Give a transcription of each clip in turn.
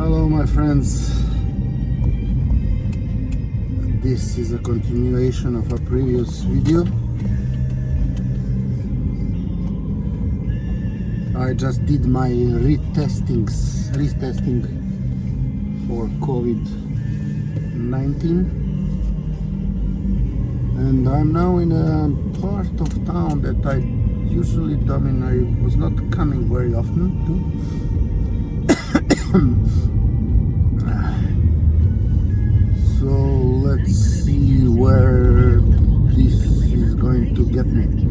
Hello my friends, this is a continuation of a previous video. I just did my retesting for COVID-19 and I'm now in a part of town that I usually don't, I was not coming very often to. So let's see where this is going to get me to.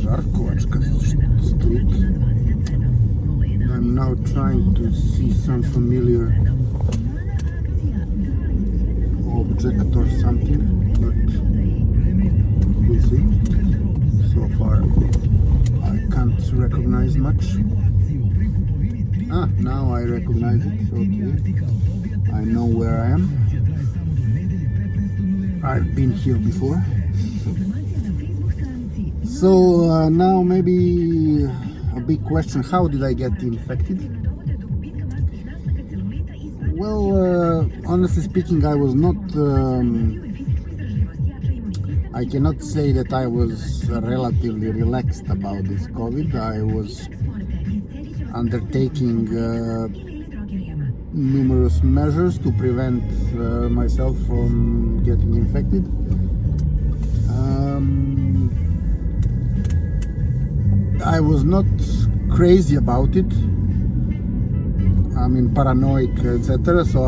Žarkovačka street. I'm now trying to see some familiar object or something, but we'll see. So far I can't recognize much. Now I recognize it. Okay, I know where I am. I've been here before. So now maybe a big question: how did I get infected? Well, honestly speaking, I was not. I cannot say that I was relatively relaxed about this COVID. I was undertaking numerous measures to prevent myself from getting infected. I was not crazy about it. I mean, paranoid, etc. So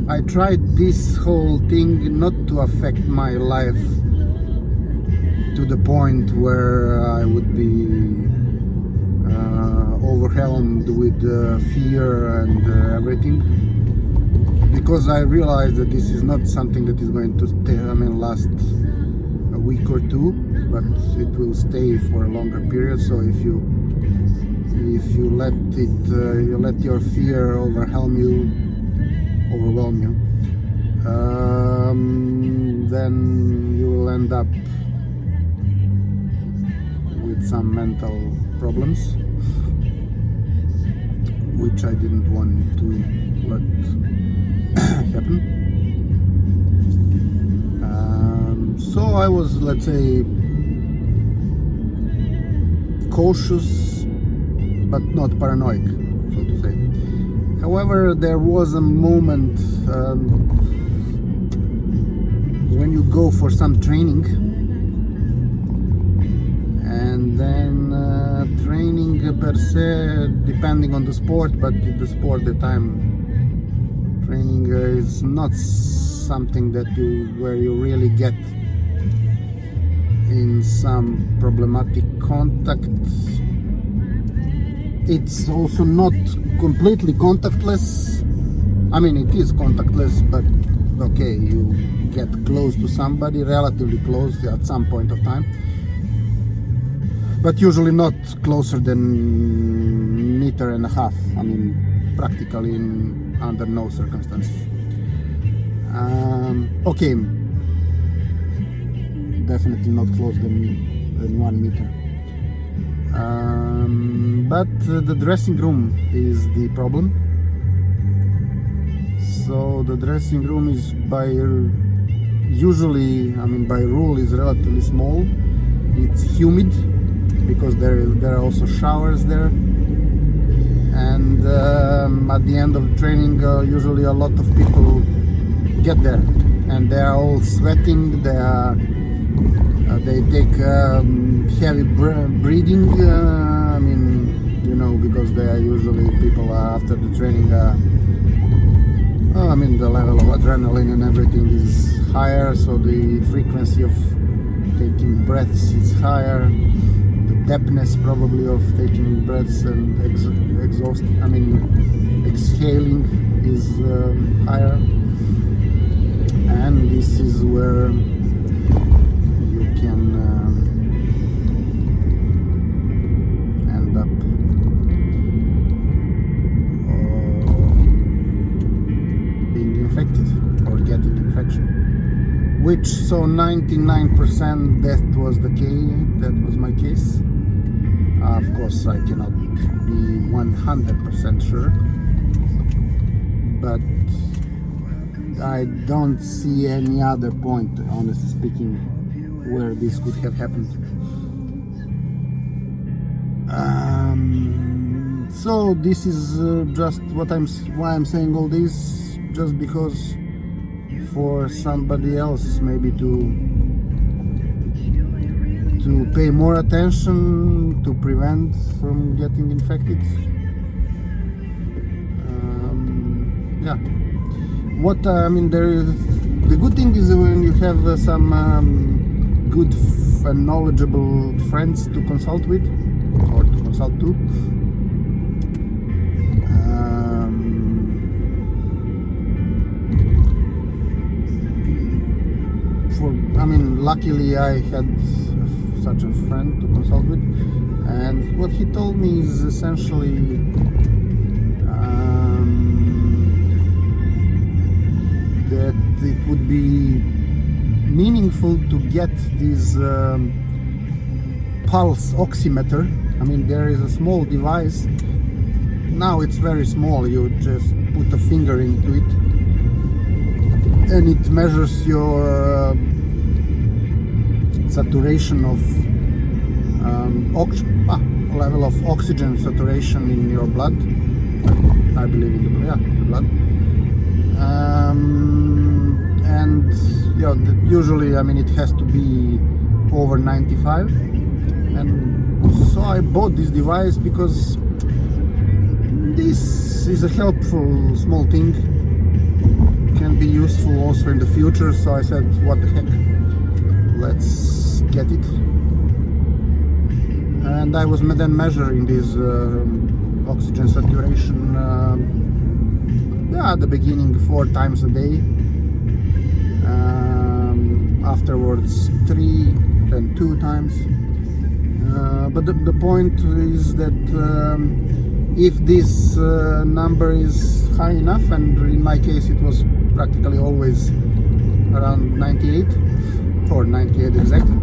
I tried this whole thing not to affect my life to the point where I would be overwhelmed with fear and everything, because I realized that this is not something that is going to stay, last a week or two, but it will stay for a longer period. So if you let it, you let your fear overwhelm you, then you will end up with some mental problems, which I didn't want to let happen. So I was, let's say, cautious but not paranoid, so to say. However, there was a moment when you go for some training, and then training per se, depending on the sport, but the sport that I'm training is not something that where you really get in some problematic contact. It's also not completely contactless. I mean, it is contactless, but okay, you get close to somebody, relatively close at some point of time, but usually not closer than 1.5 meters. I mean, practically under no circumstances. Okay, definitely not closer than 1 meter. But the dressing room is the problem. So the dressing room is by rule is relatively small. It's humid because there are also showers there, and at the end of the training usually a lot of people get there and they are all sweating. They take heavy breathing, because they are usually people after the training, the level of adrenaline and everything is higher, so the frequency of taking breaths is higher, the depthness probably of taking breaths and exhaling is higher, and this is where you can end up being infected or getting infection. which so 99% that was the case. That was my case. Of course, I cannot be 100% sure, but I don't see any other point, honestly speaking, where this could have happened. So this is just why I'm saying all this, just because for somebody else maybe to pay more attention to prevent from getting infected. Yeah. What I mean, the good thing is when you have some good and knowledgeable friends to consult with or to consult to. Luckily I had such a friend to consult with, and what he told me is essentially that it would be meaningful to get this pulse oximeter. I mean, there is a small device. Now it's very small. You just put a finger into it, and it measures your saturation of level of oxygen saturation in your blood. I believe in the blood. And usually, I mean, it has to be over 95. And so I bought this device because this is a helpful small thing. Can be useful also in the future. So I said, what the heck? Let's get it. And I was then measuring this oxygen saturation at the beginning 4 times a day, afterwards 3, then 2 times. But the point is that if this number is high enough, and in my case it was practically always around 98 or 98 exactly,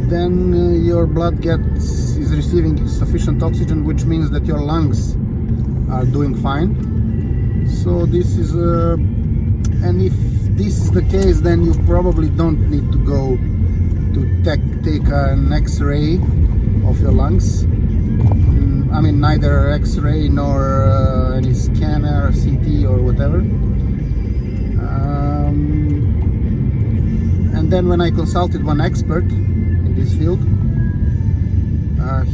then your blood is receiving sufficient oxygen, which means that your lungs are doing fine. So this is and if this is the case, then you probably don't need to go to take an X-ray of your lungs. I mean, neither X-ray nor any scanner, CT or whatever. And then when I consulted one expert in this field,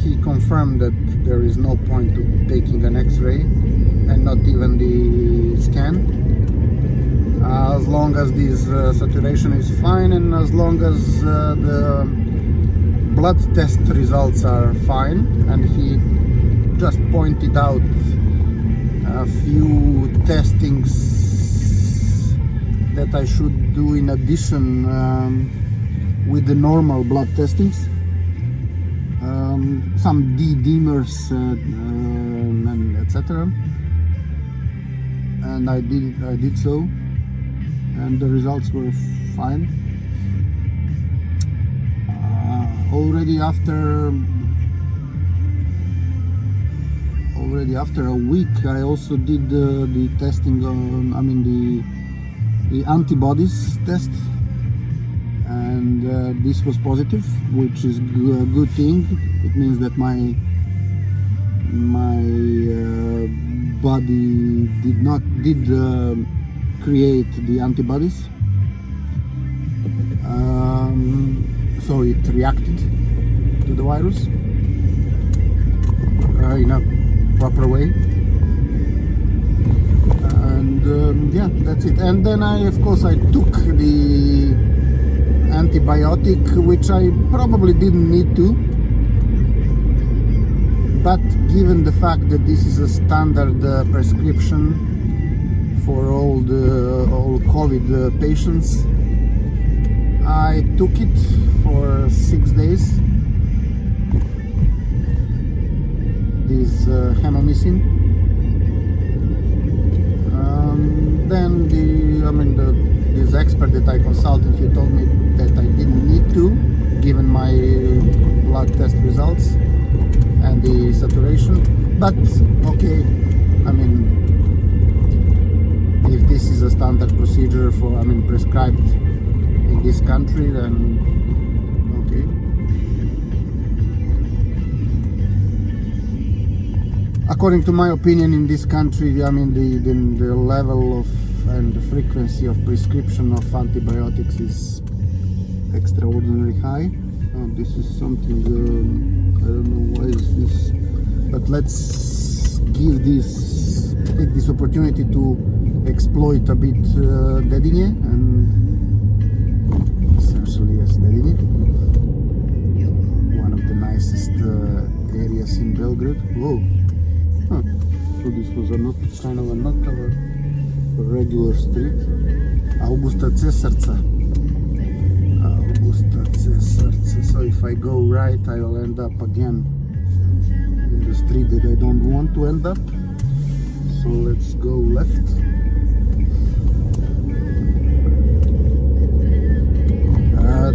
he confirmed that there is no point to taking an X-ray and not even the scan, as long as this saturation is fine and as long as the blood test results are fine. And he just pointed out a few testings that I should do in addition with the normal blood testings, some D-dimers and etc. And I did so, and the results were fine. Already after a week, I also did the testing on, the antibodies test, and this was positive, which is a good thing. It means that my body did create the antibodies, so it reacted to the virus in a proper way. And that's it. And then I took the antibiotic, which I probably didn't need to, but given the fact that this is a standard prescription for all COVID patients, I took it for 6 days, this hemomycin. Then this expert that I consulted, he told me that I didn't need to, given my blood test results and the saturation. But okay, I mean, if this is a standard procedure for, I mean, prescribed in this country, then okay. According to my opinion, in this country, I mean, the level of and the frequency of prescription of antibiotics is extraordinarily high. This is something, I don't know why is this, but let's take this opportunity to exploit a bit Dedinje, and essentially yes, Dedinje, one of the nicest areas in Belgrade. Whoa, huh. So this was not a regular street. Ljutice Srce. So if I go right, I will end up again in the street that I don't want to end up. So let's go left.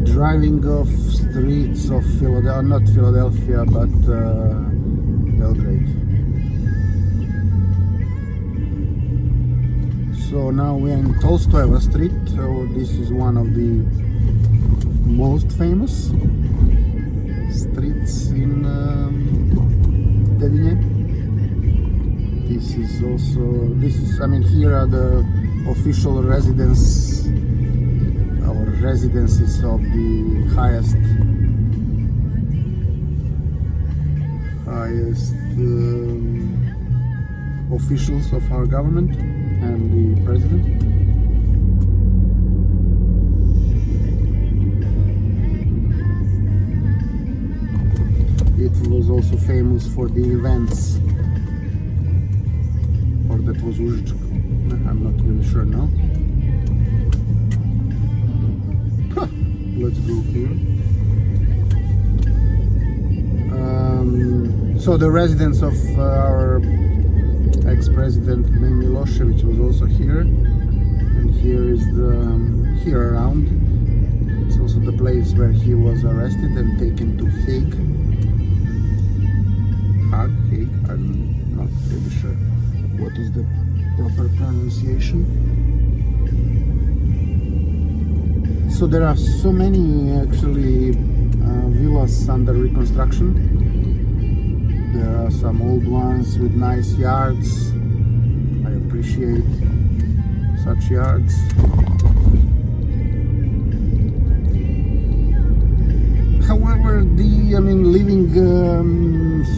Driving off streets of Philadelphia, not Philadelphia, but Belgrade. So now we're in Tolstoyeva Street. So this is one of the most famous streets in Dedinje. I mean, here are the official residences of the highest officials of our government and the president. It was also famous for the events, or that was Užička. I'm not really sure now. Let's go here. So the residence of our ex-president Milosevic was also here, and here is here around. It's also the place where he was arrested and taken to Hague. I'm not really sure what is the proper pronunciation. So there are so many actually villas under reconstruction. There are some old ones with nice yards. I appreciate such yards. However, living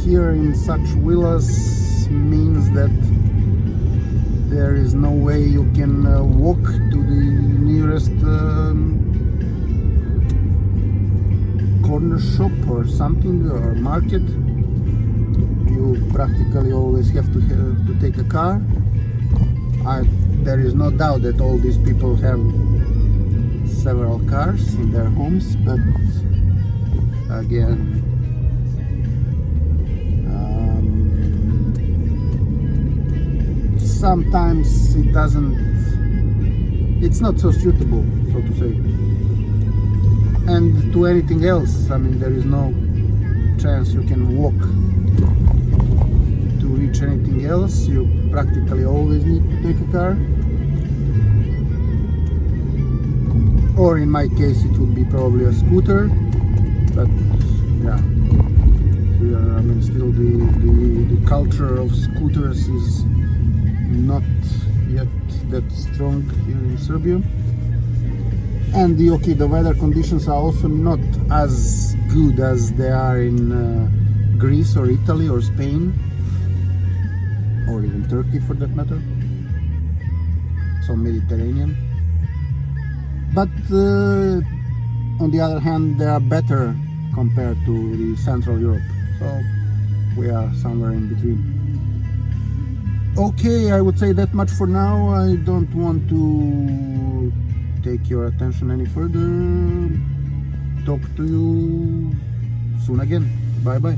here in such villas means that there is no way you can walk to the nearest corner shop or something, or market. You practically always have to take a car. There is no doubt that all these people have several cars in their homes, but again, sometimes it's not so suitable, so to say. And to anything else, I mean, there is no chance you can walk to reach anything else. You practically always need to take a car. Or in my case, it would be probably a scooter. But yeah, here, I mean, still the culture of scooters is not yet that strong here in Serbia. And the weather conditions are also not as good as they are in Greece or Italy or Spain, or even Turkey for that matter. So Mediterranean. But on the other hand, they are better compared to the Central Europe. So we are somewhere in between. Okay, I would say that much for now. I don't want to take your attention any further. Talk to you soon again. Bye bye.